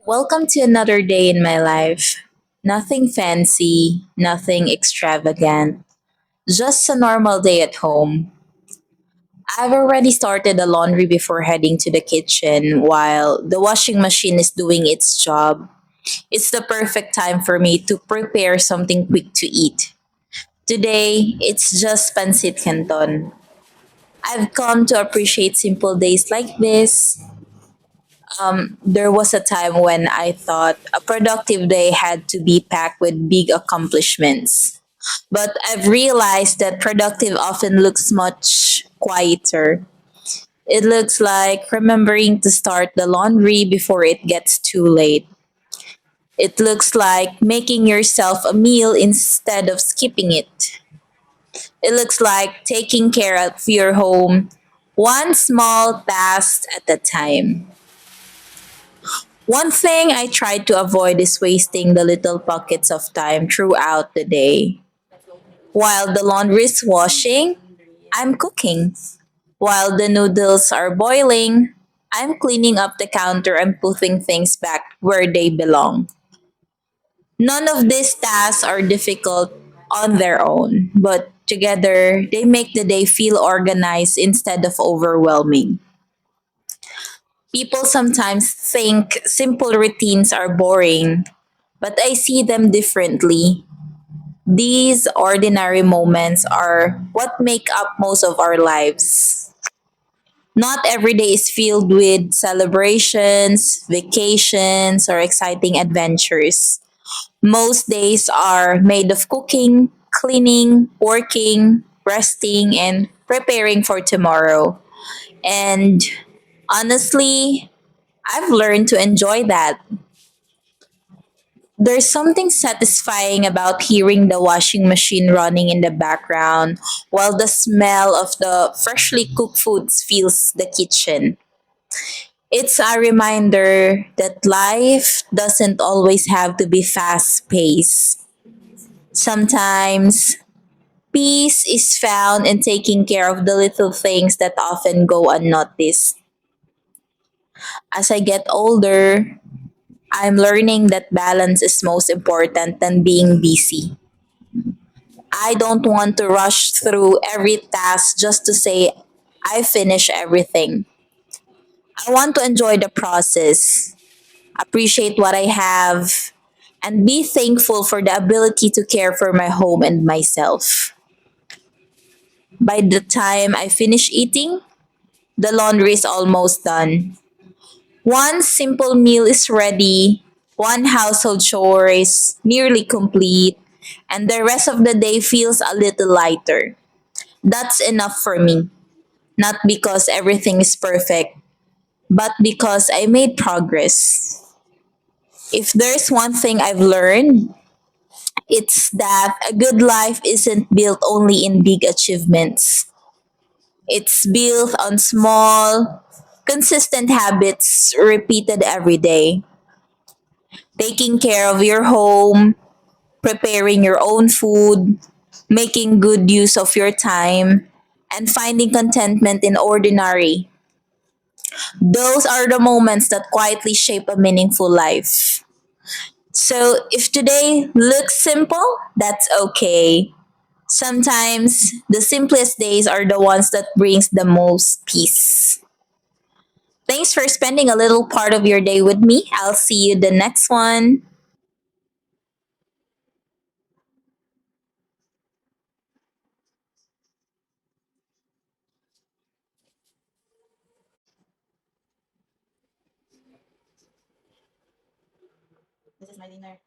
Welcome to another day in my life. Nothing fancy, nothing extravagant, just a normal day at home. I've already started the laundry before heading to the kitchen while the washing machine is doing its job. It's the perfect time for me to prepare something quick to eat. Today, it's just Pancit Canton. I've come to appreciate simple days like this. There was a time when I thought a productive day had to be packed with big accomplishments. But I've realized that productive often looks much quieter. It looks like remembering to start the laundry before it gets too late. It looks like making yourself a meal instead of skipping it. It looks like taking care of your home one small task at a time. One thing I try to avoid is wasting the little pockets of time throughout the day. While the laundry is washing, I'm cooking. While the noodles are boiling, I'm cleaning up the counter and putting things back where they belong. None of these tasks are difficult on their own, but together they make the day feel organized instead of overwhelming. People sometimes think simple routines are boring, but I see them differently. These ordinary moments are what make up most of our lives. Not every day is filled with celebrations, vacations, or exciting adventures. Most days are made of cooking, cleaning, working, resting, and preparing for tomorrow. And honestly, I've learned to enjoy that. There's something satisfying about hearing the washing machine running in the background while the smell of the freshly cooked foods fills the kitchen. It's a reminder that life doesn't always have to be fast paced. Sometimes peace is found in taking care of the little things that often go unnoticed. As I get older, I'm learning that balance is most important than being busy. I don't want to rush through every task just to say I finish everything. I want to enjoy the process, appreciate what I have, and be thankful for the ability to care for my home and myself. By the time I finish eating, the laundry is almost done. One simple meal is ready, one household chore is nearly complete, and the rest of the day feels a little lighter. That's enough for me. Not because everything is perfect, but because I made progress. If there's one thing I've learned, it's that a good life isn't built only in big achievements. It's built on small, consistent habits repeated every day. Taking care of your home, preparing your own food, making good use of your time, and finding contentment in ordinary. Those are the moments that quietly shape a meaningful life. So if today looks simple, that's okay. Sometimes the simplest days are the ones that brings the most peace. Thanks for spending a little part of your day with me. I'll see you the next one. This is my dinner.